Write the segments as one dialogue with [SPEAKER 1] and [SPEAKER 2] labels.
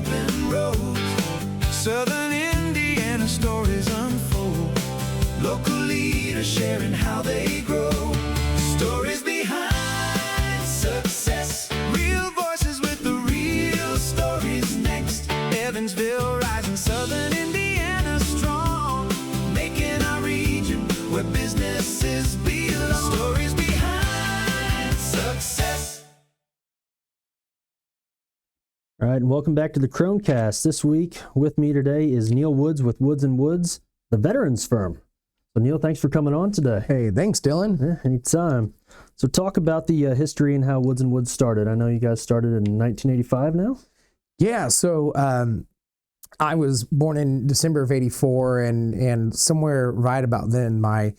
[SPEAKER 1] open roads. Southern Indiana stories unfold. Local leaders sharing how they grow. Stories behind success. Real voices with the real stories next. Evansville rising, Southern Indiana strong. Making our region where businesses belong. Stories behind success.
[SPEAKER 2] All right, and welcome back to the KrohnCast. This week with me today is Neal Woods with Woods & Woods, the veterans firm. So Neal, thanks for coming on today.
[SPEAKER 3] Hey, thanks, Dylan.
[SPEAKER 2] Yeah, anytime. So talk about the history and how Woods & Woods started. I know you guys started in 1985 now?
[SPEAKER 3] Yeah, so I was born in December of 84, and somewhere right about then, my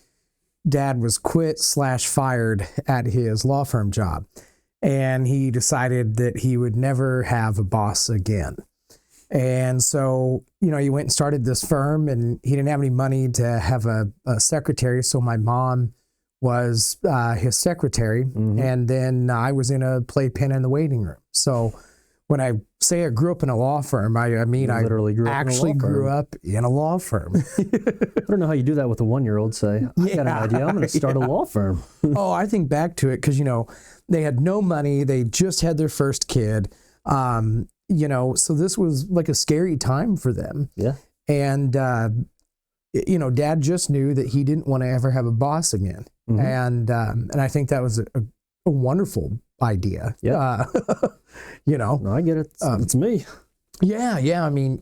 [SPEAKER 3] dad was quit/fired at his law firm job. And he decided that he would never have a boss again. And so, he went and started this firm, and he didn't have any money to have a secretary. So my mom was his secretary. Mm-hmm. And then I was in a playpen in the waiting room. So when I say I grew up in a law firm, I mean, I literally grew up in a law firm.
[SPEAKER 2] I don't know how you do that with a 1-year-old, say, I got an idea, I'm going to start a law firm.
[SPEAKER 3] Oh, I think back to it because, they had no money. They just had their first kid. So this was like a scary time for them.
[SPEAKER 2] Yeah.
[SPEAKER 3] And, Dad just knew that he didn't want to ever have a boss again. Mm-hmm. And I think that was a wonderful idea.
[SPEAKER 2] Yeah. No, I get it. It's me.
[SPEAKER 3] Yeah. I mean,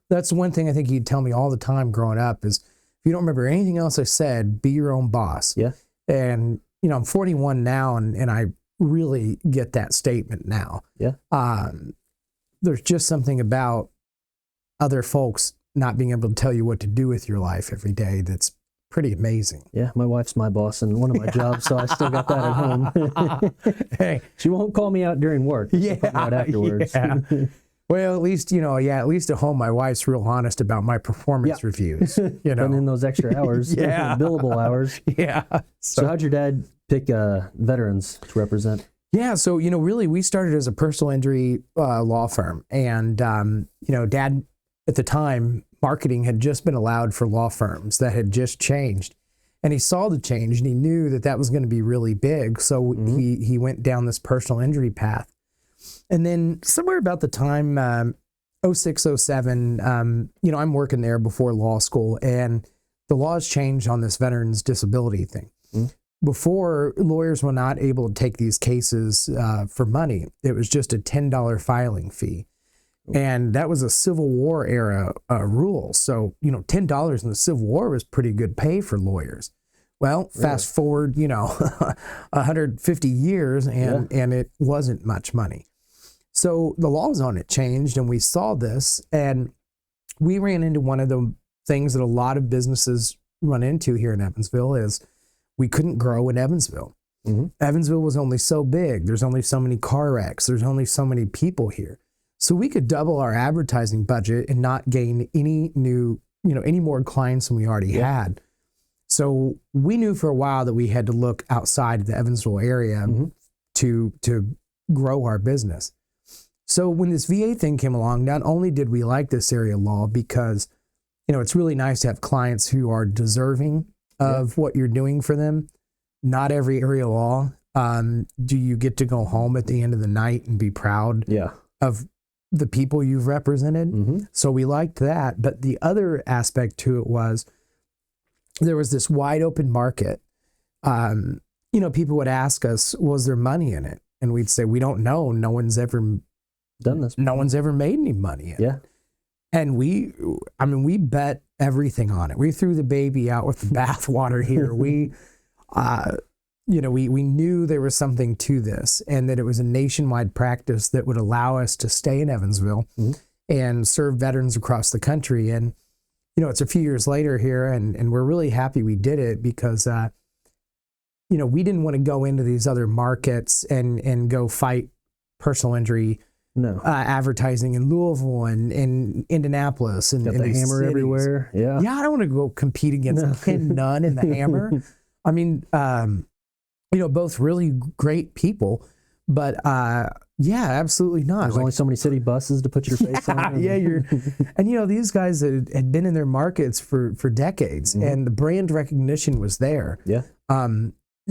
[SPEAKER 3] that's one thing I think he'd tell me all the time growing up is, if you don't remember anything else I said, be your own boss.
[SPEAKER 2] Yeah.
[SPEAKER 3] And, I'm 41 now, and I really get that statement now.
[SPEAKER 2] Yeah.
[SPEAKER 3] There's just something about other folks not being able to tell you what to do with your life every day that's pretty amazing.
[SPEAKER 2] Yeah, my wife's my boss in one of my jobs, so I still got that at home.
[SPEAKER 3] Hey,
[SPEAKER 2] she won't call me out during work.
[SPEAKER 3] Yeah,
[SPEAKER 2] right afterwards.
[SPEAKER 3] Yeah. Well, at least, at least at home, my wife's real honest about my performance reviews.
[SPEAKER 2] Putting in those extra hours, billable hours.
[SPEAKER 3] Yeah.
[SPEAKER 2] So how'd your dad pick veterans to represent?
[SPEAKER 3] Yeah, so, really, we started as a personal injury law firm. And, Dad, at the time, marketing had just been allowed for law firms. That had just changed. And he saw the change, and he knew that that was going to be really big. So he went down this personal injury path. And then somewhere about the time, 06, 07, I'm working there before law school, and the laws changed on this veterans disability thing. Mm-hmm. Before, lawyers were not able to take these cases for money. It was just a $10 filing fee. And that was a Civil War era rule. So, $10 in the Civil War was pretty good pay for lawyers. Well, fast forward, 150 years, and it wasn't much money. So the laws on it changed, and we saw this, and we ran into one of the things that a lot of businesses run into here in Evansville is we couldn't grow in Evansville. Mm-hmm. Evansville was only so big. There's only so many car wrecks. There's only so many people here. So we could double our advertising budget and not gain any new, any more clients than we already had. So we knew for a while that we had to look outside the Evansville area to grow our business. So when this VA thing came along, not only did we like this area law because, it's really nice to have clients who are deserving of what you're doing for them. Not every area law do you get to go home at the end of the night and be proud of the people you've represented. Mm-hmm. So we liked that. But the other aspect to it was there was this wide open market. People would ask us, was there money in it? And we'd say, we don't know. No one's ever
[SPEAKER 2] done this.
[SPEAKER 3] No one's ever made any money in it. And we bet everything on it. We threw the baby out with the bathwater here. We knew there was something to this, and that it was a nationwide practice that would allow us to stay in Evansville and serve veterans across the country. And, it's a few years later here, and we're really happy we did it because, we didn't want to go into these other markets and go fight personal injury advertising in Louisville and in Indianapolis and
[SPEAKER 2] got the hammer
[SPEAKER 3] cities.
[SPEAKER 2] Everywhere. Yeah,
[SPEAKER 3] I don't want to go compete against Ken Nunn and the hammer. I mean, both really great people, but Yeah, absolutely not.
[SPEAKER 2] There's only so many city buses to put your face on.
[SPEAKER 3] Yeah, and these guys had been in their markets for decades, and the brand recognition was there.
[SPEAKER 2] Yeah.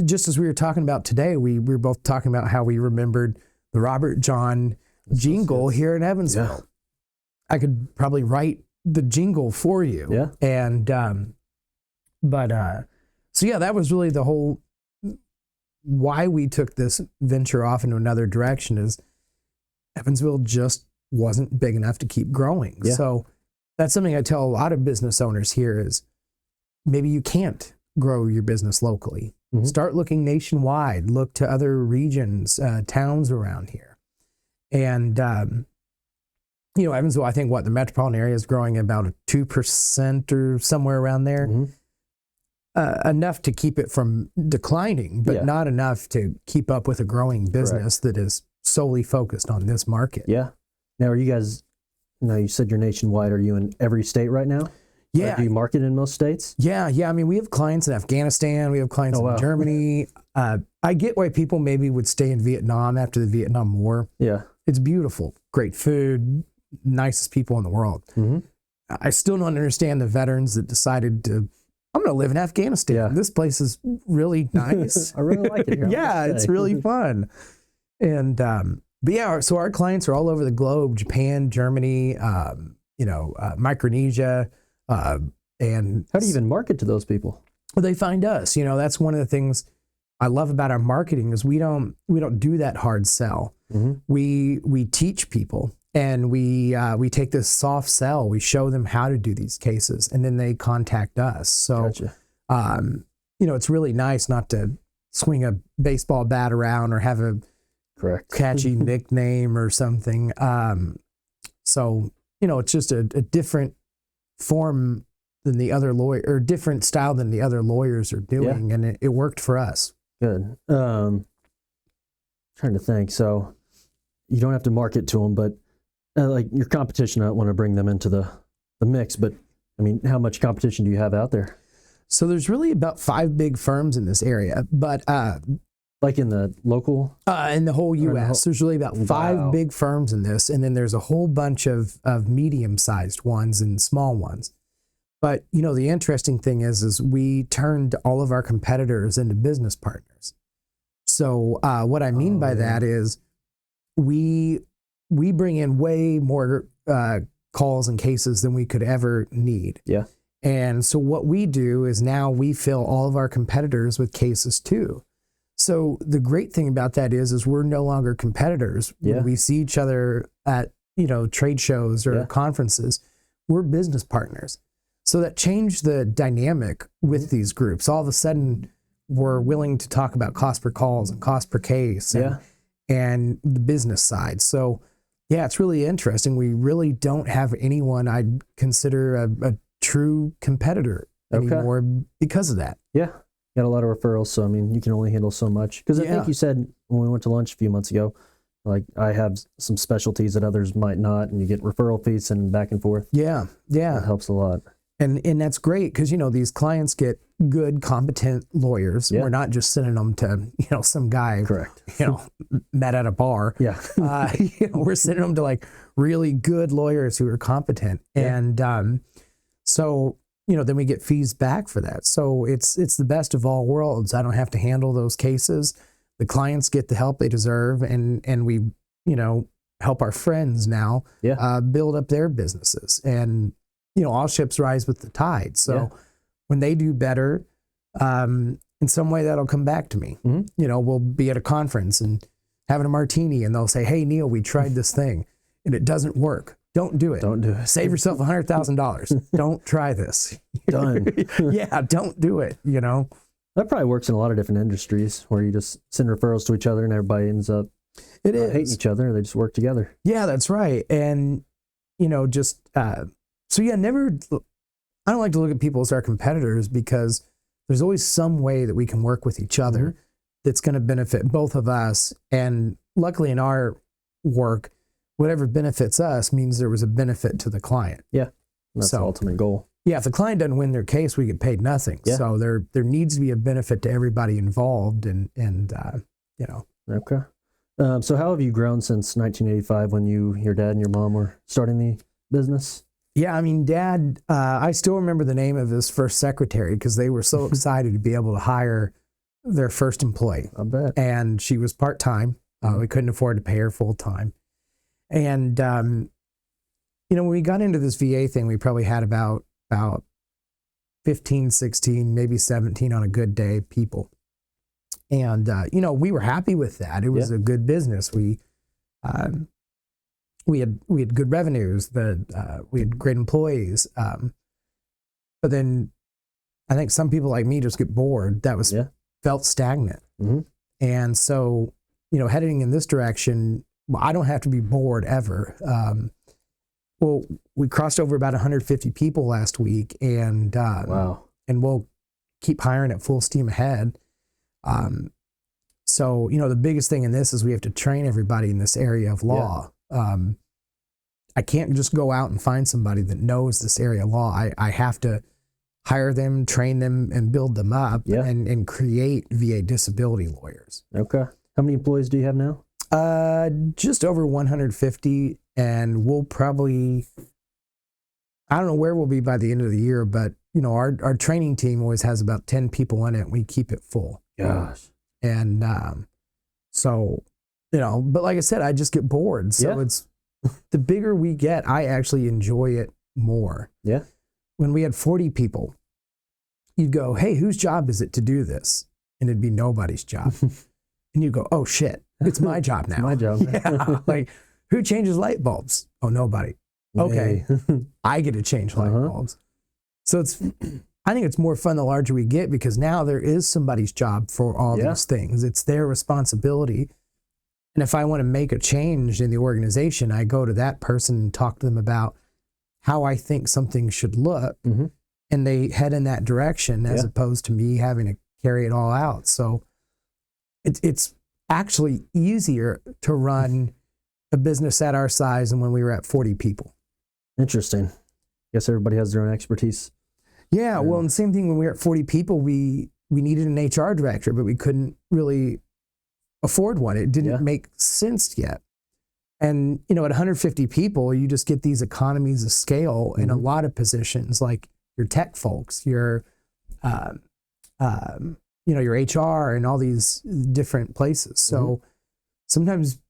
[SPEAKER 3] Just as we were talking about today, we were both talking about how we remembered the Robert John jingle here in Evansville.
[SPEAKER 2] Yeah.
[SPEAKER 3] I could probably write the jingle for you.
[SPEAKER 2] Yeah.
[SPEAKER 3] And so yeah, that was really the whole why we took this venture off into another direction. Is Evansville just wasn't big enough to keep growing.
[SPEAKER 2] Yeah.
[SPEAKER 3] So that's something I tell a lot of business owners here is maybe you can't grow your business locally. Start looking nationwide, look to other regions, towns around here. And, Evansville, I think the metropolitan area is growing about 2% or somewhere around there. Enough to keep it from declining, but not enough to keep up with a growing business that is solely focused on this market.
[SPEAKER 2] Yeah. Now, are you guys, you said you're nationwide. Are you in every state right now?
[SPEAKER 3] Yeah.
[SPEAKER 2] Or do you market in most states?
[SPEAKER 3] Yeah. I mean, we have clients in Afghanistan. We have clients in Germany. I get why people maybe would stay in Vietnam after the Vietnam War.
[SPEAKER 2] Yeah.
[SPEAKER 3] It's beautiful. Great food. Nicest people in the world. I still don't understand the veterans that decided to, I'm going to live in Afghanistan. Yeah. This place is really nice.
[SPEAKER 2] I really like it here.
[SPEAKER 3] Yeah, it's really fun. And, but yeah, so our clients are all over the globe, Japan, Germany, Micronesia. And
[SPEAKER 2] how do you even market to those people?
[SPEAKER 3] Well, they find us. That's one of the things I love about our marketing is we don't do that hard sell. We teach people, and we take this soft sell. We show them how to do these cases, and then they contact us. So,
[SPEAKER 2] gotcha.
[SPEAKER 3] It's really nice not to swing a baseball bat around or have a catchy nickname or something. So, it's just a different form than the other different style than the other lawyers are doing. And it worked for us.
[SPEAKER 2] Good. Trying to think. So you don't have to market to them, but like your competition, I don't want to bring them into the mix, but I mean, how much competition do you have out there?
[SPEAKER 3] So there's really about 5 big firms in this area, but
[SPEAKER 2] like in the local?
[SPEAKER 3] In the whole U.S., there's really about 5 big firms in this, and then there's a whole bunch of medium-sized ones and small ones. But, the interesting thing is we turned all of our competitors into business partners. So what I mean by that is we bring in way more calls and cases than we could ever need.
[SPEAKER 2] Yeah.
[SPEAKER 3] And so what we do is now we fill all of our competitors with cases too. So the great thing about that is we're no longer competitors. When we see each other at, trade shows or conferences, we're business partners. So that changed the dynamic with these groups. All of a sudden, we're willing to talk about cost per calls and cost per case and the business side. So yeah, it's really interesting. We really don't have anyone I'd consider a true competitor anymore because of that.
[SPEAKER 2] Yeah. Got a lot of referrals, so I mean, you can only handle so much. Because I think you said when we went to lunch a few months ago, like I have some specialties that others might not, and you get referral fees and back and forth.
[SPEAKER 3] Yeah, yeah,
[SPEAKER 2] that helps a lot.
[SPEAKER 3] And that's great because these clients get good, competent lawyers. Yeah. We're not just sending them to some guy, met at a bar.
[SPEAKER 2] Yeah,
[SPEAKER 3] we're sending them to like really good lawyers who are competent, and so. Then we get fees back for that. So it's the best of all worlds. I don't have to handle those cases. The clients get the help they deserve, and we, help our friends now build up their businesses. And, all ships rise with the tide. So when they do better, in some way that'll come back to me. We'll be at a conference and having a martini, and they'll say, "Hey, Neal, we tried this thing and it doesn't work. Don't do it.
[SPEAKER 2] Don't do it.
[SPEAKER 3] Save yourself $100,000. Don't try this."
[SPEAKER 2] Done.
[SPEAKER 3] Yeah, don't do it,
[SPEAKER 2] That probably works in a lot of different industries where you just send referrals to each other and everybody ends up hating each other. They just work together.
[SPEAKER 3] Yeah, that's right. And, never, I don't like to look at people as our competitors because there's always some way that we can work with each other that's going to benefit both of us. And luckily in our work, whatever benefits us means there was a benefit to the client.
[SPEAKER 2] Yeah. That's the ultimate goal.
[SPEAKER 3] Yeah. If the client doesn't win their case, we get paid nothing. Yeah. So there needs to be a benefit to everybody involved and.
[SPEAKER 2] Okay. So how have you grown since 1985 when your dad and your mom were starting the business?
[SPEAKER 3] Yeah, I mean, Dad, I still remember the name of his first secretary because they were so excited to be able to hire their first employee.
[SPEAKER 2] I bet.
[SPEAKER 3] And she was part-time. We couldn't afford to pay her full-time. And, when we got into this VA thing, we probably had about 15, 16, maybe 17 on a good day people. And, we were happy with that. It was a good business. We had good revenues. We had great employees. But then I think some people like me just get bored. That was felt stagnant.
[SPEAKER 2] Mm-hmm.
[SPEAKER 3] And so, heading in this direction, I don't have to be bored ever. Well, we crossed over about 150 people last week, and
[SPEAKER 2] wow.
[SPEAKER 3] And we'll keep hiring at full steam ahead. So, the biggest thing in this is we have to train everybody in this area of law. I can't just go out and find somebody that knows this area of law. I have to hire them, train them, and build them up and create VA disability lawyers.
[SPEAKER 2] Okay. How many employees do you have now?
[SPEAKER 3] Just over 150, and we'll probably, I don't know where we'll be by the end of the year, but our training team always has about 10 people in it, and we keep it full.
[SPEAKER 2] Gosh.
[SPEAKER 3] And so, but like I said, I just get bored. So it's the bigger we get, I actually enjoy it more.
[SPEAKER 2] Yeah.
[SPEAKER 3] When we had 40 people, you'd go, hey, whose job is it to do this? And it'd be nobody's job. And you go, oh shit, it's my job now.
[SPEAKER 2] It's my job.
[SPEAKER 3] Yeah. Like, who changes light bulbs? Oh, nobody. Okay. I get to change light bulbs. So I think it's more fun the larger we get, because now there is somebody's job for all these things. It's their responsibility. And if I want to make a change in the organization, I go to that person and talk to them about how I think something should look.
[SPEAKER 2] Mm-hmm.
[SPEAKER 3] And they head in that direction as opposed to me having to carry it all out. So it's actually easier to run a business at our size than when we were at 40 people.
[SPEAKER 2] Interesting. Guess everybody has their own expertise.
[SPEAKER 3] Yeah, well, and same thing when we were at 40 people, we needed an HR director, but we couldn't really afford one. It didn't make sense yet. And, at 150 people, you just get these economies of scale in a lot of positions, like your tech folks, your HR and all these different places. So sometimes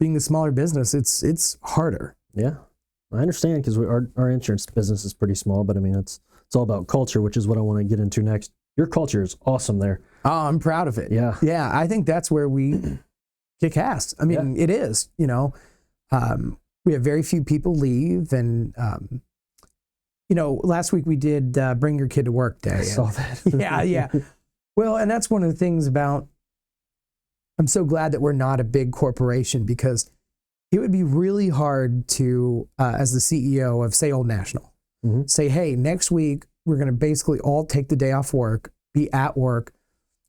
[SPEAKER 3] being a smaller business, it's harder.
[SPEAKER 2] Yeah, I understand, because our insurance business is pretty small, but I mean, it's all about culture, which is what I want to get into next. Your culture is awesome there.
[SPEAKER 3] Oh, I'm proud of it.
[SPEAKER 2] Yeah.
[SPEAKER 3] Yeah, I think that's where we kick ass. I mean, it is, we have very few people leave. And, last week we did Bring Your Kid to Work Day.
[SPEAKER 2] I saw that.
[SPEAKER 3] Yeah. Well, and that's one of the things about, I'm so glad that we're not a big corporation, because it would be really hard to, as the CEO of, say, Old National, say, hey, next week, we're going to basically all take the day off work, be at work.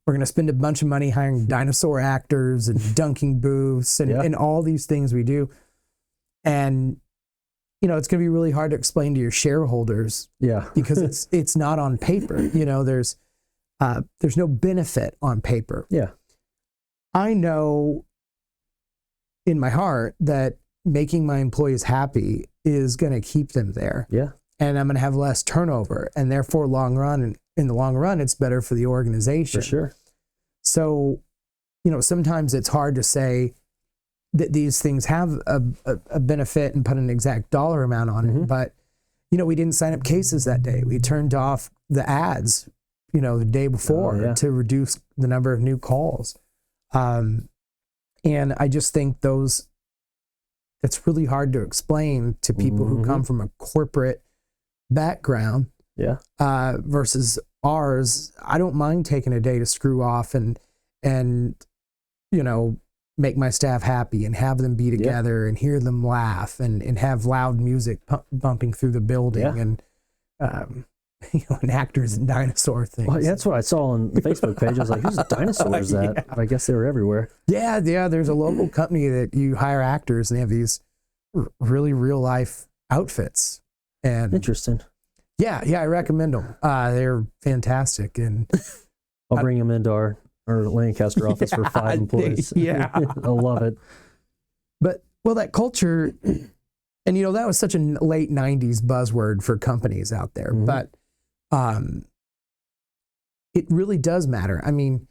[SPEAKER 3] We're going to spend a bunch of money hiring Dinosaur actors and dunking booths and all these things we do. And, it's going to be really hard to explain to your shareholders because it's not on paper. There's no benefit on paper.
[SPEAKER 2] Yeah.
[SPEAKER 3] I know in my heart that making my employees happy is going to keep them there.
[SPEAKER 2] Yeah.
[SPEAKER 3] And I'm going to have less turnover, and therefore in the long run, it's better for the organization.
[SPEAKER 2] For sure.
[SPEAKER 3] So, sometimes it's hard to say that these things have a benefit and put an exact dollar amount on it. But, we didn't sign up cases that day. We turned off the ads, the day before to reduce the number of new calls. And I just think that's really hard to explain to people who come from a corporate background versus ours. I don't mind taking a day to screw off and make my staff happy and have them be together and hear them laugh and have loud music bumping through the building and actors and dinosaur things.
[SPEAKER 2] Well, that's what I saw on the Facebook page. I was like, whose dinosaur is that? But I guess they were everywhere.
[SPEAKER 3] Yeah. There's a local company that you hire actors, and they have these really real life outfits. And
[SPEAKER 2] interesting.
[SPEAKER 3] Yeah, I recommend them. They're fantastic, and
[SPEAKER 2] I'll bring them into our our Lancaster office for 5 employees.
[SPEAKER 3] Yeah.
[SPEAKER 2] I love it.
[SPEAKER 3] But, well, that culture, and, that was such a late 90s buzzword for companies out there.
[SPEAKER 2] Mhm.
[SPEAKER 3] But it really does matter. I mean,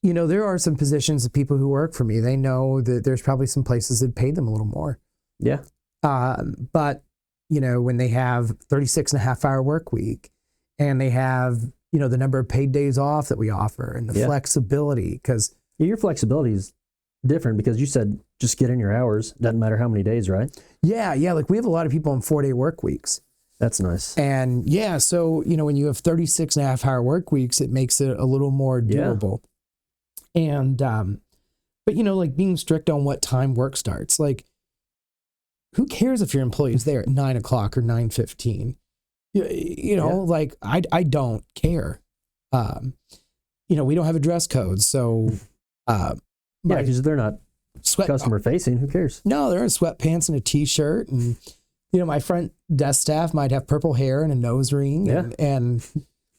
[SPEAKER 3] there are some positions of people who work for me. They know that there's probably some places that pay them a little more.
[SPEAKER 2] Yeah.
[SPEAKER 3] But, when they have 36 and a half hour work week and they have, the number of paid days off that we offer and the flexibility, because
[SPEAKER 2] your flexibility is different because you said just get in your hours. Doesn't matter how many days, right?
[SPEAKER 3] Yeah. Like we have a lot of people on 4-day work weeks.
[SPEAKER 2] That's nice.
[SPEAKER 3] And so, when you have 36 and a half hour work weeks, it makes it a little more doable. And, but like being strict on what time work starts, like who cares if your employee is there at 9 o'clock or 9:15? Like I don't care. We don't have a dress code. So,
[SPEAKER 2] because they're not customer facing. Who cares?
[SPEAKER 3] No, they're in sweatpants and a t-shirt, and my front desk staff might have purple hair and a nose ring,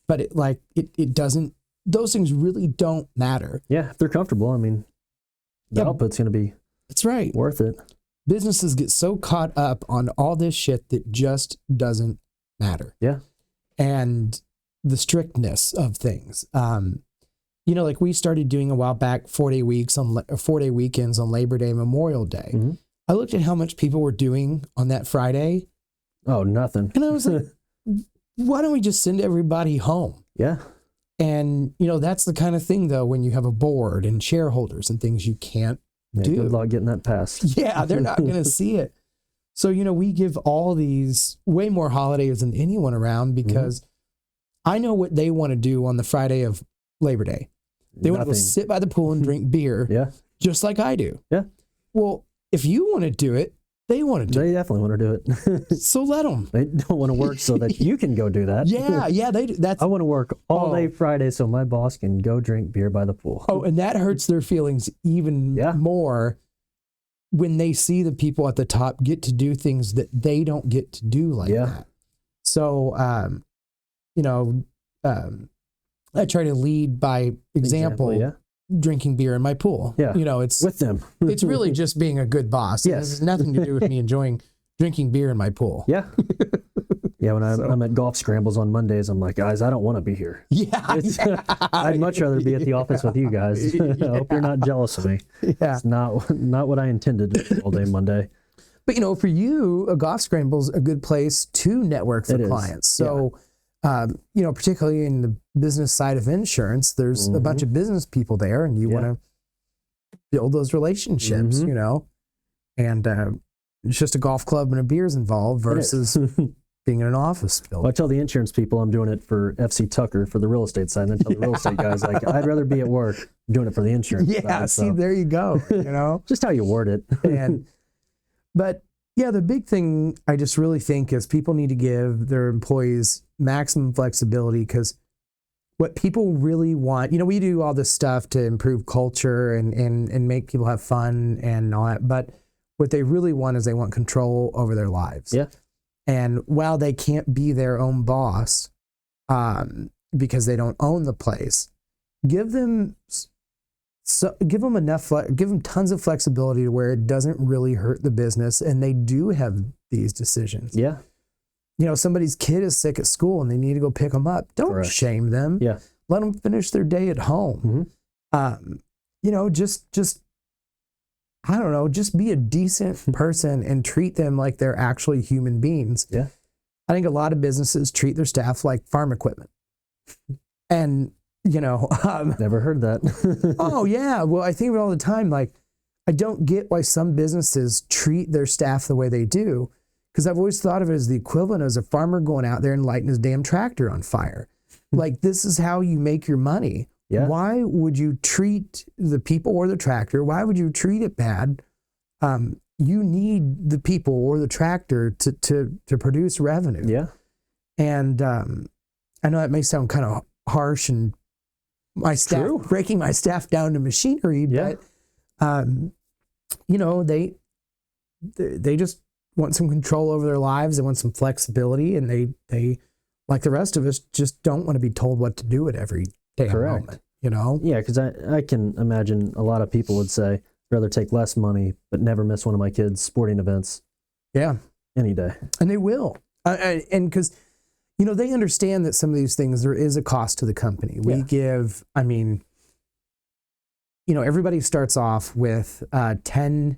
[SPEAKER 3] but it doesn't. Those things really don't matter.
[SPEAKER 2] Yeah, if they're comfortable, I mean, the output's going to be.
[SPEAKER 3] That's right.
[SPEAKER 2] Worth it.
[SPEAKER 3] Businesses get so caught up on all this shit that just doesn't matter.
[SPEAKER 2] Yeah,
[SPEAKER 3] and the strictness of things. Like we started doing a while back 4-day weekends on Labor Day, Memorial Day.
[SPEAKER 2] Mm-hmm.
[SPEAKER 3] I looked at how much people were doing on that Friday.
[SPEAKER 2] Oh, nothing.
[SPEAKER 3] And I was like, why don't we just send everybody home?
[SPEAKER 2] Yeah.
[SPEAKER 3] And, that's the kind of thing, though, when you have a board and shareholders and things you can't do.
[SPEAKER 2] Good luck getting that passed.
[SPEAKER 3] Yeah, they're not going to see it. So, we give all these way more holidays than anyone around because I know what they want to do on the Friday of Labor Day. They want to go sit by the pool and drink beer, just like I do.
[SPEAKER 2] Yeah.
[SPEAKER 3] Well, if you want to do it, they want to do it.
[SPEAKER 2] They definitely want to do it.
[SPEAKER 3] So let them.
[SPEAKER 2] They don't want to work so that you can go do that.
[SPEAKER 3] Yeah, they do.
[SPEAKER 2] I want to work all day Friday so my boss can go drink beer by the pool.
[SPEAKER 3] Oh, and that hurts their feelings even more when they see the people at the top get to do things that they don't get to do like that. So, I try to lead by example, drinking beer in my pool.
[SPEAKER 2] Yeah.
[SPEAKER 3] It's
[SPEAKER 2] with them.
[SPEAKER 3] It's really just being a good boss.
[SPEAKER 2] Yes.
[SPEAKER 3] It has nothing to do with me enjoying drinking beer in my pool.
[SPEAKER 2] Yeah. Yeah. When I'm at golf scrambles on Mondays, I'm like, guys, I don't want to be here.
[SPEAKER 3] Yeah.
[SPEAKER 2] I'd much rather be at the office with you guys. I hope you're not jealous of me.
[SPEAKER 3] Yeah.
[SPEAKER 2] It's not what I intended to do all day Monday.
[SPEAKER 3] But, for you, a golf scramble is a good place to network for clients. So, particularly in the business side of insurance, there's a bunch of business people there, and you want to build those relationships, and it's just a golf club and a beer's involved versus being in an office building.
[SPEAKER 2] Well, I tell the insurance people I'm doing it for FC Tucker for the real estate side, and then tell the real estate guys, like, I'd rather be at work doing it for the insurance side.
[SPEAKER 3] See, there you go,
[SPEAKER 2] Just how you word it.
[SPEAKER 3] But the big thing I just really think is people need to give their employees maximum flexibility, because what people really want, we do all this stuff to improve culture and make people have fun and all that, but what they really want is they want control over their lives.
[SPEAKER 2] Yeah.
[SPEAKER 3] And while they can't be their own boss, because they don't own the place, give them tons of flexibility to where it doesn't really hurt the business, and they do have these decisions.
[SPEAKER 2] Yeah.
[SPEAKER 3] Somebody's kid is sick at school and they need to go pick them up. Don't shame them.
[SPEAKER 2] Yeah.
[SPEAKER 3] Let them finish their day at home. Just I don't know, just be a decent person and treat them like they're actually human beings.
[SPEAKER 2] Yeah.
[SPEAKER 3] I think a lot of businesses treat their staff like farm equipment. And,
[SPEAKER 2] never heard that.
[SPEAKER 3] Oh, yeah. Well, I think of it all the time. Like, I don't get why some businesses treat their staff the way they do, because I've always thought of it as the equivalent as a farmer going out there and lighting his damn tractor on fire. Like, this is how you make your money.
[SPEAKER 2] Yeah.
[SPEAKER 3] Why would you treat the people or the tractor? Why would you treat it bad? You need the people or the tractor to produce revenue.
[SPEAKER 2] Yeah.
[SPEAKER 3] And I know that may sound kind of harsh and my staff breaking my staff down to machinery, but they just want some control over their lives. They want some flexibility, and they like the rest of us just don't want to be told what to do at every day.
[SPEAKER 2] Correct.
[SPEAKER 3] you know?
[SPEAKER 2] Yeah, because I can imagine a lot of people would say, I'd rather take less money, but never miss one of my kids' sporting events
[SPEAKER 3] Yeah.
[SPEAKER 2] any day.
[SPEAKER 3] And they will. And because, you know, they understand that some of these things, there is a cost to the company. We give, I mean, you know, everybody starts off with 10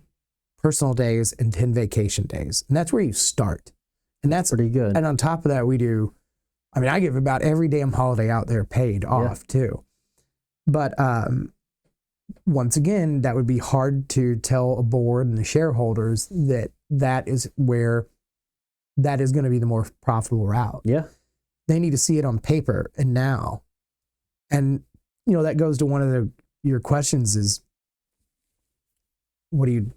[SPEAKER 3] personal days and 10 vacation days. And that's where you start. And that's
[SPEAKER 2] Pretty good.
[SPEAKER 3] And on top of that, we do, I mean, I give about every damn holiday out there paid off too. But once again, that would be hard to tell a board and the shareholders that is where that is going to be the more profitable route.
[SPEAKER 2] Yeah.
[SPEAKER 3] They need to see it on paper and now. And, you know, that goes to one of your questions is, what do you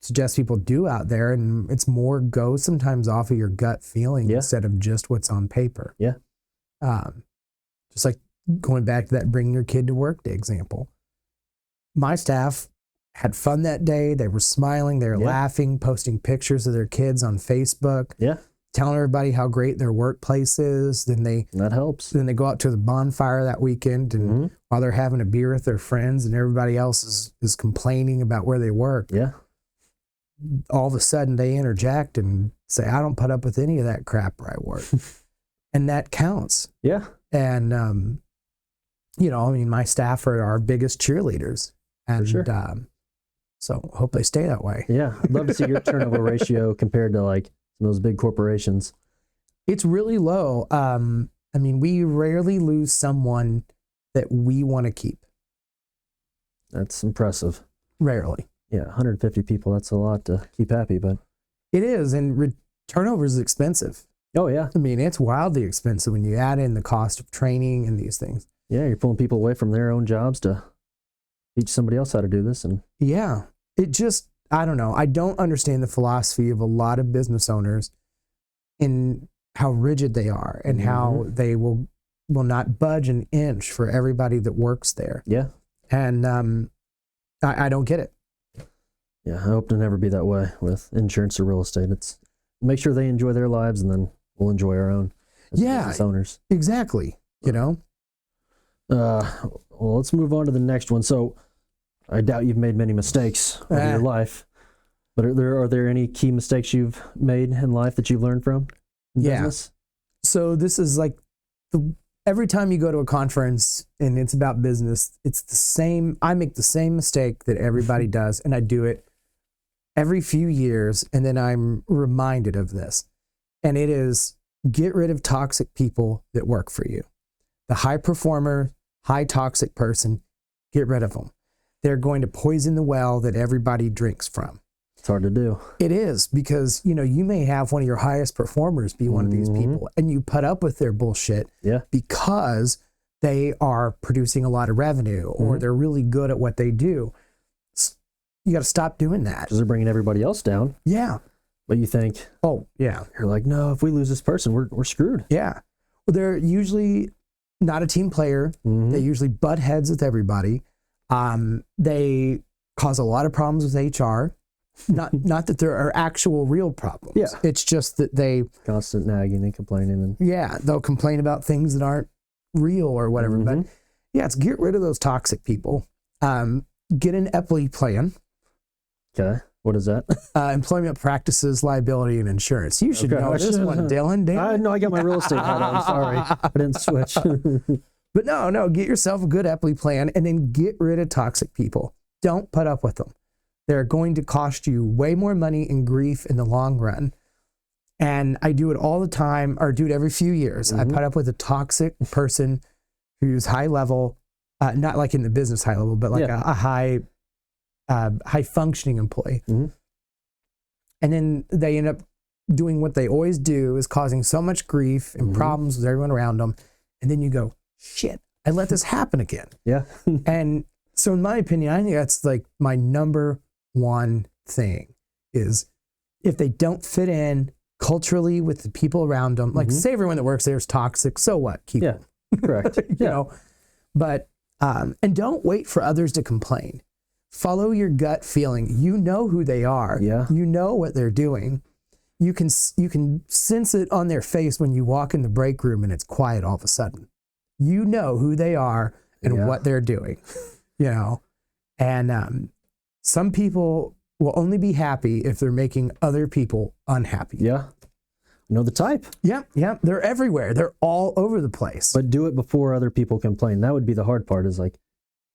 [SPEAKER 3] suggest people do out there? And it's more go sometimes off of your gut feeling instead of just what's on paper.
[SPEAKER 2] Yeah.
[SPEAKER 3] Just like going back to that bring your kid to work day example. My staff had fun that day. They were smiling. They were laughing, posting pictures of their kids on Facebook.
[SPEAKER 2] Yeah.
[SPEAKER 3] Telling everybody how great their workplace is.
[SPEAKER 2] That helps.
[SPEAKER 3] Then they go out to the bonfire that weekend, and while they're having a beer with their friends and everybody else is complaining about where they work.
[SPEAKER 2] Yeah.
[SPEAKER 3] All of a sudden they interject and say, I don't put up with any of that crap where I work. And that counts.
[SPEAKER 2] Yeah.
[SPEAKER 3] And, you know, I mean, my staff are our biggest cheerleaders. And so hope they stay that way.
[SPEAKER 2] Yeah. I'd love to see your turnover ratio compared to like those big corporations.
[SPEAKER 3] It's really low. I mean, we rarely lose someone that we want to keep.
[SPEAKER 2] That's impressive.
[SPEAKER 3] Rarely.
[SPEAKER 2] Yeah, 150 people, that's a lot to keep happy, but...
[SPEAKER 3] It is, and turnover is expensive.
[SPEAKER 2] Oh, yeah.
[SPEAKER 3] I mean, it's wildly expensive when you add in the cost of training and these things.
[SPEAKER 2] Yeah, you're pulling people away from their own jobs to teach somebody else how to do this. And
[SPEAKER 3] yeah, it just, I don't know. I don't understand the philosophy of a lot of business owners in how rigid they are and how they will not budge an inch for everybody that works there.
[SPEAKER 2] Yeah.
[SPEAKER 3] And I don't get it.
[SPEAKER 2] Yeah, I hope to never be that way with insurance or real estate. It's make sure they enjoy their lives, and then we'll enjoy our own as business owners.
[SPEAKER 3] Exactly. You know?
[SPEAKER 2] Well, let's move on to the next one. So I doubt you've made many mistakes in your life, but are there any key mistakes you've made in life that you've learned from in business?
[SPEAKER 3] So this is like every time you go to a conference and it's about business, it's the same. I make the same mistake that everybody does, and I do it every few years, and then I'm reminded of this. And it is get rid of toxic people that work for you. The high performer, high toxic person, get rid of them. They're going to poison the well that everybody drinks from.
[SPEAKER 2] It's hard to do.
[SPEAKER 3] It is, because, you know, you may have one of your highest performers be one of these people, and you put up with their bullshit because they are producing a lot of revenue or they're really good at what they do. You got to stop doing that.
[SPEAKER 2] Because they're bringing everybody else down.
[SPEAKER 3] Yeah.
[SPEAKER 2] But you think, you're like, no, if we lose this person, we're screwed.
[SPEAKER 3] Yeah. Well, they're usually not a team player. They usually butt heads with everybody. They cause a lot of problems with HR. Not that there are actual real problems.
[SPEAKER 2] Yeah.
[SPEAKER 3] It's just that they
[SPEAKER 2] constant nagging and complaining. And
[SPEAKER 3] they'll complain about things that aren't real or whatever. But it's get rid of those toxic people. Get an EPLI plan.
[SPEAKER 2] Okay. What is that?
[SPEAKER 3] Employment practices, liability, and insurance. You should know this one, Dylan.
[SPEAKER 2] No, I got my real estate hat on. Sorry. I didn't switch.
[SPEAKER 3] But no, get yourself a good EPLI plan and then get rid of toxic people. Don't put up with them. They're going to cost you way more money and grief in the long run. And I do it all the time, or do it every few years. I put up with a toxic person who's high level, not like in the business high level, but like a high functioning employee. And then they end up doing what they always do, is causing so much grief and problems with everyone around them. And then you go, shit, I let this happen again.
[SPEAKER 2] Yeah.
[SPEAKER 3] And so in my opinion, I think that's like my number one thing is if they don't fit in culturally with the people around them, like say everyone that works there is toxic, so what? Keep them.
[SPEAKER 2] Correct.
[SPEAKER 3] you know, but, and don't wait for others to complain. Follow your gut feeling. You know who they are.
[SPEAKER 2] Yeah.
[SPEAKER 3] You know what they're doing. You can sense it on their face when you walk in the break room and it's quiet all of a sudden. You know who they are and what they're doing, and some people will only be happy if they're making other people unhappy.
[SPEAKER 2] Yeah. I know the type.
[SPEAKER 3] Yeah. They're everywhere. They're all over the place.
[SPEAKER 2] But do it before other people complain. That would be the hard part, is like,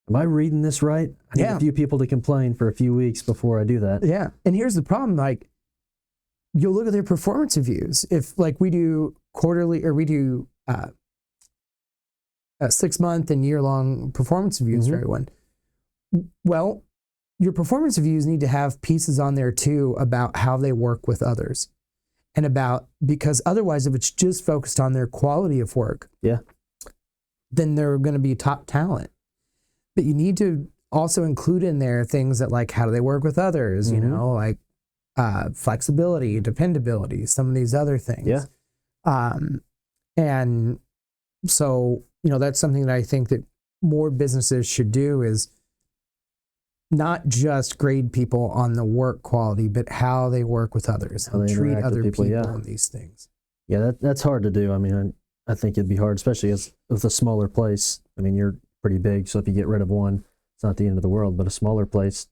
[SPEAKER 2] am I reading this right? I need a few people to complain for a few weeks before I do that.
[SPEAKER 3] Yeah. And here's the problem. Like, you'll look at their performance reviews. If like we do quarterly, or we do 6-month and year-long performance reviews for everyone. Well, your performance reviews need to have pieces on there too about how they work with others, and because otherwise, if it's just focused on their quality of work, then they're going to be top talent. But you need to also include in there things that, like, how do they work with others, like flexibility, dependability, some of these other things.
[SPEAKER 2] Yeah.
[SPEAKER 3] And so, that's something that I think that more businesses should do, is not just grade people on the work quality, but how they work with others, and treat other people in these things.
[SPEAKER 2] Yeah, that's hard to do. I mean, I think it'd be hard, especially with a smaller place. I mean, you're pretty big, so if you get rid of one, it's not the end of the world. But a smaller place,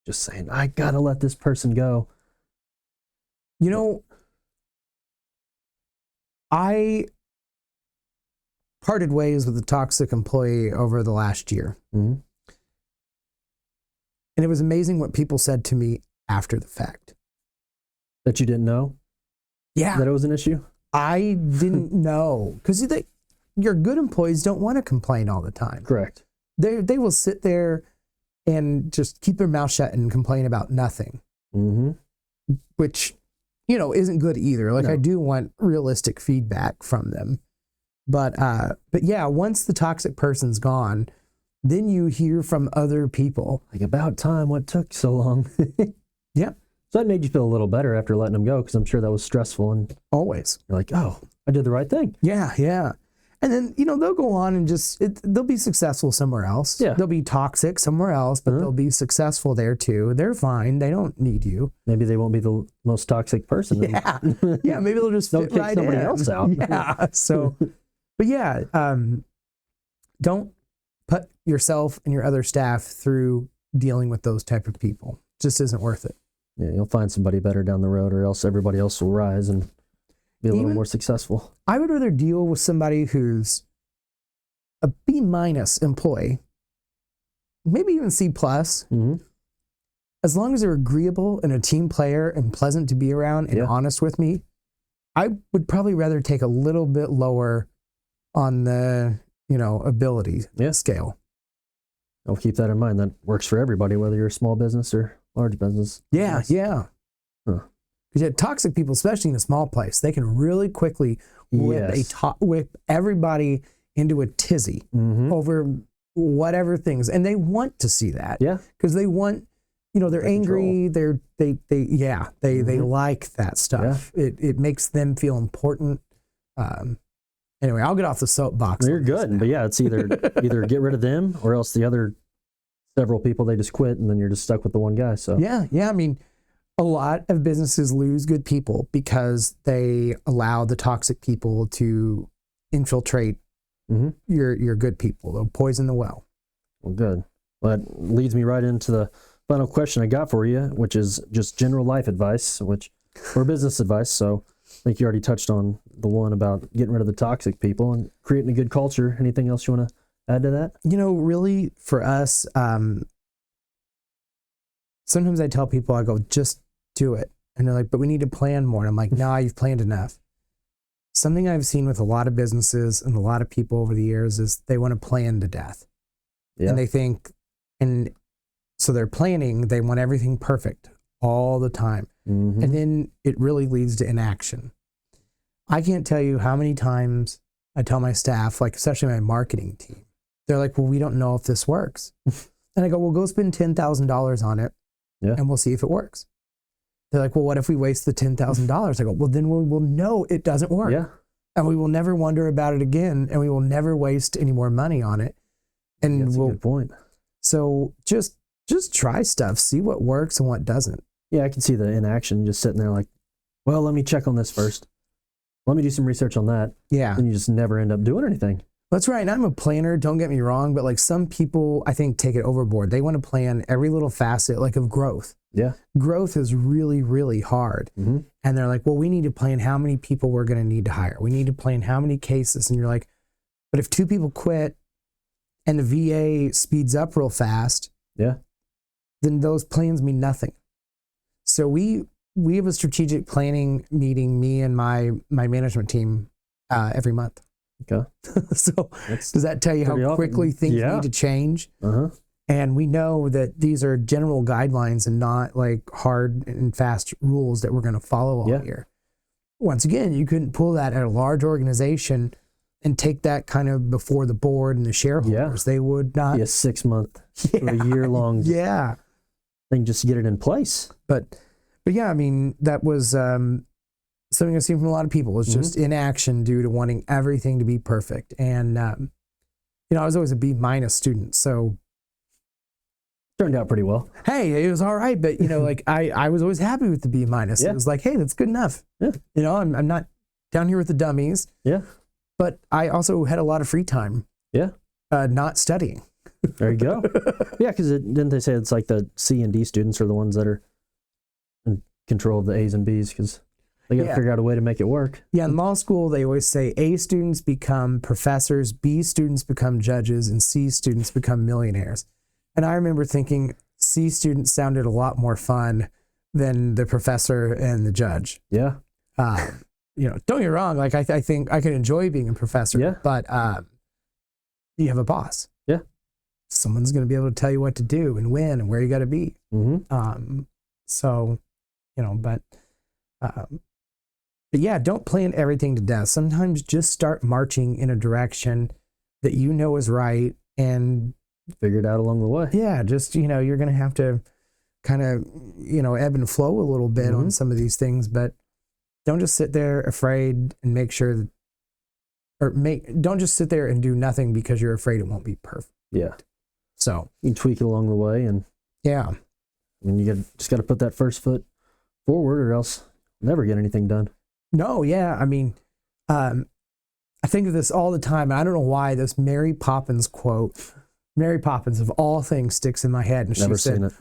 [SPEAKER 2] just saying, I gotta let this person go.
[SPEAKER 3] I parted ways with a toxic employee over the last year.
[SPEAKER 2] Mm-hmm.
[SPEAKER 3] And it was amazing what people said to me after the fact.
[SPEAKER 2] That you didn't know?
[SPEAKER 3] Yeah.
[SPEAKER 2] That it was an issue?
[SPEAKER 3] I didn't know. Because your good employees don't want to complain all the time.
[SPEAKER 2] Correct.
[SPEAKER 3] They will sit there and just keep their mouth shut and complain about nothing.
[SPEAKER 2] Mm-hmm.
[SPEAKER 3] Which, isn't good either. Like,
[SPEAKER 2] No.
[SPEAKER 3] I do want realistic feedback from them. But yeah, once the toxic person's gone, then you hear from other people.
[SPEAKER 2] Like, about time, what took so long?
[SPEAKER 3] Yeah.
[SPEAKER 2] So that made you feel a little better after letting them go, because I'm sure that was stressful, and
[SPEAKER 3] Always.
[SPEAKER 2] you're like, oh, I did the right thing.
[SPEAKER 3] Yeah. And then, they'll go on and they'll be successful somewhere else.
[SPEAKER 2] Yeah.
[SPEAKER 3] They'll be toxic somewhere else, but they'll be successful there too. They're fine. They don't need you.
[SPEAKER 2] Maybe they won't be the most toxic person.
[SPEAKER 3] Yeah. Yeah. Maybe they'll just
[SPEAKER 2] They'll
[SPEAKER 3] fit
[SPEAKER 2] kick
[SPEAKER 3] right
[SPEAKER 2] somebody
[SPEAKER 3] in.
[SPEAKER 2] else out.
[SPEAKER 3] Yeah. So, but yeah, don't put yourself and your other staff through dealing with those type of people. Just isn't worth it.
[SPEAKER 2] Yeah, you'll find somebody better down the road, or else everybody else will rise and be a little more successful.
[SPEAKER 3] I would rather deal with somebody who's a B- employee, maybe even C+,
[SPEAKER 2] Mm-hmm.
[SPEAKER 3] as long as they're agreeable and a team player and pleasant to be around and honest with me. I would probably rather take a little bit lower on the, ability scale.
[SPEAKER 2] I'll keep that in mind. That works for everybody, whether you're a small business or large business.
[SPEAKER 3] Yeah.
[SPEAKER 2] Huh.
[SPEAKER 3] Because toxic people, especially in a small place, they can really quickly whip everybody into a tizzy over whatever things, and they want to see that.
[SPEAKER 2] Yeah,
[SPEAKER 3] because they want, they're angry. They like that stuff.
[SPEAKER 2] Yeah.
[SPEAKER 3] It makes them feel important. Anyway, I'll get off the soapbox.
[SPEAKER 2] You're good, but yeah, it's either get rid of them, or else the other several people, they just quit, and then you're just stuck with the one guy. So
[SPEAKER 3] yeah. I mean, a lot of businesses lose good people because they allow the toxic people to infiltrate your good people. They'll poison the well.
[SPEAKER 2] Well, good. Well, that leads me right into the final question I got for you, which is just general life advice, or business advice. So I think you already touched on the one about getting rid of the toxic people and creating a good culture. Anything else you want to add to that?
[SPEAKER 3] Really, for us, sometimes I tell people, I go, just do it. And they're like, but we need to plan more. And I'm like, no, you've planned enough. Something I've seen with a lot of businesses and a lot of people over the years is they want to plan to death.
[SPEAKER 2] Yeah.
[SPEAKER 3] And they think, and so they're planning, they want everything perfect all the time.
[SPEAKER 2] Mm-hmm.
[SPEAKER 3] And then it really leads to inaction. I can't tell you how many times I tell my staff, like especially my marketing team, they're like, well, we don't know if this works. And I go, well, go spend $10,000 on it and we'll see if it works. They're like, well, what if we waste the $10,000? I go, well, then we'll know it doesn't work.
[SPEAKER 2] Yeah.
[SPEAKER 3] And we will never wonder about it again, and we will never waste any more money on it. And
[SPEAKER 2] that's a good point.
[SPEAKER 3] So just try stuff, see what works and what doesn't.
[SPEAKER 2] Yeah, I can see the inaction, just sitting there like, well, let me check on this first. Let me do some research on that.
[SPEAKER 3] Yeah.
[SPEAKER 2] And you just never end up doing anything.
[SPEAKER 3] That's right. And I'm a planner, don't get me wrong, but like some people, I think, take it overboard. They want to plan every little facet, like of growth.
[SPEAKER 2] Yeah.
[SPEAKER 3] Growth is really, really hard.
[SPEAKER 2] Mm-hmm.
[SPEAKER 3] And they're like, well, we need to plan how many people we're going to need to hire. We need to plan how many cases. And you're like, but if 2 people quit and the VA speeds up real fast,
[SPEAKER 2] Yeah.
[SPEAKER 3] then those plans mean nothing. So we have a strategic planning meeting, me and my management team, every month.
[SPEAKER 2] Okay.
[SPEAKER 3] So
[SPEAKER 2] That's
[SPEAKER 3] does that tell you how
[SPEAKER 2] pretty often.
[SPEAKER 3] quickly things
[SPEAKER 2] Yeah.
[SPEAKER 3] need to change?
[SPEAKER 2] Uh-huh.
[SPEAKER 3] And we know that these are general guidelines and not like hard and fast rules that we're going to follow all
[SPEAKER 2] Yeah.
[SPEAKER 3] year. Once again, you couldn't pull that at a large organization and take that kind of before the board and the shareholders. They would not.
[SPEAKER 2] Be a 6-month or a year-long
[SPEAKER 3] Yeah.
[SPEAKER 2] thing just to get it in place.
[SPEAKER 3] But yeah, I mean, that was something I've seen from a lot of people. It's just inaction due to wanting everything to be perfect. And, you know, I was always a B- student. So,
[SPEAKER 2] Turned out pretty well.
[SPEAKER 3] hey, it was all right. But, you know, like I was always happy with the B-.
[SPEAKER 2] Yeah.
[SPEAKER 3] It was like, hey, that's good enough.
[SPEAKER 2] Yeah.
[SPEAKER 3] You know, I'm not down here with the dummies.
[SPEAKER 2] Yeah.
[SPEAKER 3] But I also had a lot of free time.
[SPEAKER 2] Yeah.
[SPEAKER 3] Not studying.
[SPEAKER 2] There you go. Yeah, because didn't they say it's like the C and D students are the ones that are in control of the A's and B's because they got to figure out a way to make it work.
[SPEAKER 3] Yeah, in law school, they always say A students become professors, B students become judges, and C students become millionaires. And I remember thinking C students sounded a lot more fun than the professor and the judge.
[SPEAKER 2] Yeah.
[SPEAKER 3] You know, don't get me wrong. Like I think I can enjoy being a professor.
[SPEAKER 2] Yeah.
[SPEAKER 3] But you have a boss.
[SPEAKER 2] Yeah.
[SPEAKER 3] Someone's going to be able to tell you what to do and when and where you got to be.
[SPEAKER 2] Mm-hmm.
[SPEAKER 3] So, you know, but yeah, don't plan everything to death. Sometimes just start marching in a direction that you know is right. And
[SPEAKER 2] Figure it out along the way.
[SPEAKER 3] yeah, just, you know, you're going to have to kind of, you know, ebb and flow a little bit on some of these things, but don't just sit there afraid and make sure that, don't just sit there and do nothing because you're afraid it won't be perfect.
[SPEAKER 2] Yeah.
[SPEAKER 3] So
[SPEAKER 2] You can tweak it along the way, and
[SPEAKER 3] yeah.
[SPEAKER 2] I mean, just got to put that first foot forward, or else you'll never get anything done.
[SPEAKER 3] No, yeah. I mean, I think of this all the time. And I don't know why this Mary Poppins quote, Mary Poppins of all things, sticks in my head. And
[SPEAKER 2] Never
[SPEAKER 3] she said,
[SPEAKER 2] seen it.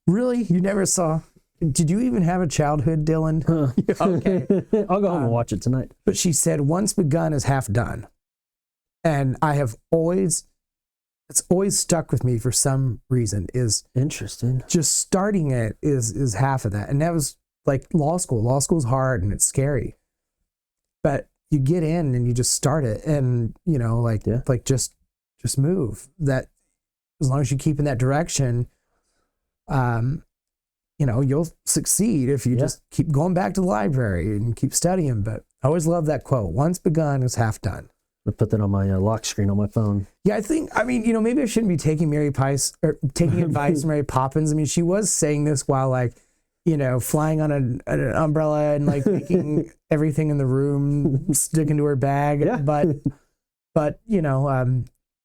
[SPEAKER 3] really? You never saw? Did you even have a childhood, Dylan? Okay.
[SPEAKER 2] I'll go home and watch it tonight.
[SPEAKER 3] But she said, once begun is half done. And I have always, it's always stuck with me for some reason, is
[SPEAKER 2] Interesting.
[SPEAKER 3] just starting it is half of that. And that was like law school. Law school's hard and it's scary. But you get in and you just start it, and you know, like just move. That as long as you keep in that direction, you know, you'll succeed if you just keep going back to the library and keep studying. But I always love that quote: once begun is half done.
[SPEAKER 2] I'll put that on my lock screen on my phone.
[SPEAKER 3] Yeah, I mean, you know, maybe I shouldn't be taking taking advice from Mary Poppins. I mean, she was saying this while, like, you know, flying on an umbrella and like making everything in the room stick into her bag.
[SPEAKER 2] Yeah.
[SPEAKER 3] But you know,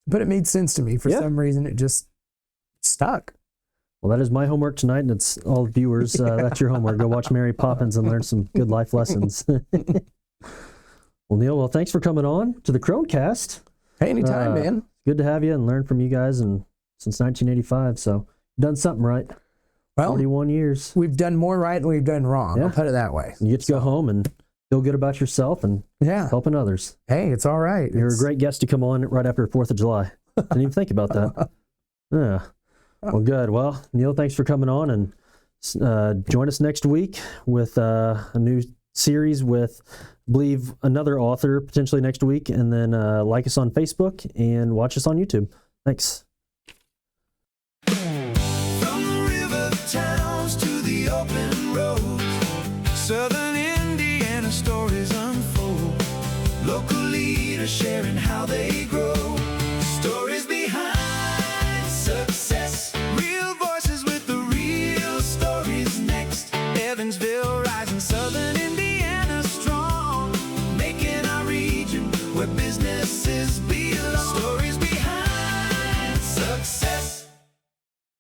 [SPEAKER 3] but it made sense to me for some reason. It just stuck.
[SPEAKER 2] Well, that is my homework tonight, and it's all viewers. That's your homework. Go watch Mary Poppins and learn some good life lessons. Well, Neal, thanks for coming on to the KrohnCast.
[SPEAKER 3] Hey, anytime, man.
[SPEAKER 2] Good to have you and learn from you guys since 1985. So, done something right.
[SPEAKER 3] Well,
[SPEAKER 2] 41 years.
[SPEAKER 3] We've done more right than we've done wrong.
[SPEAKER 2] Yeah.
[SPEAKER 3] I'll put it that way.
[SPEAKER 2] You get to go home and feel good about yourself and helping others.
[SPEAKER 3] Hey, it's all right.
[SPEAKER 2] You're a great guest to come on right after 4th of July. Didn't even think about that. Yeah. Well, good. Well, Neal, thanks for coming on, and join us next week with a new series with, I believe, another author potentially next week, and then like us on Facebook and watch us on YouTube. Thanks.
[SPEAKER 1] From the river towns to the open road, Southern Indiana stories unfold. Local leaders sharing how they grow. Stories behind success. Real voices with the real stories next. Evansville rising, Southern Indiana.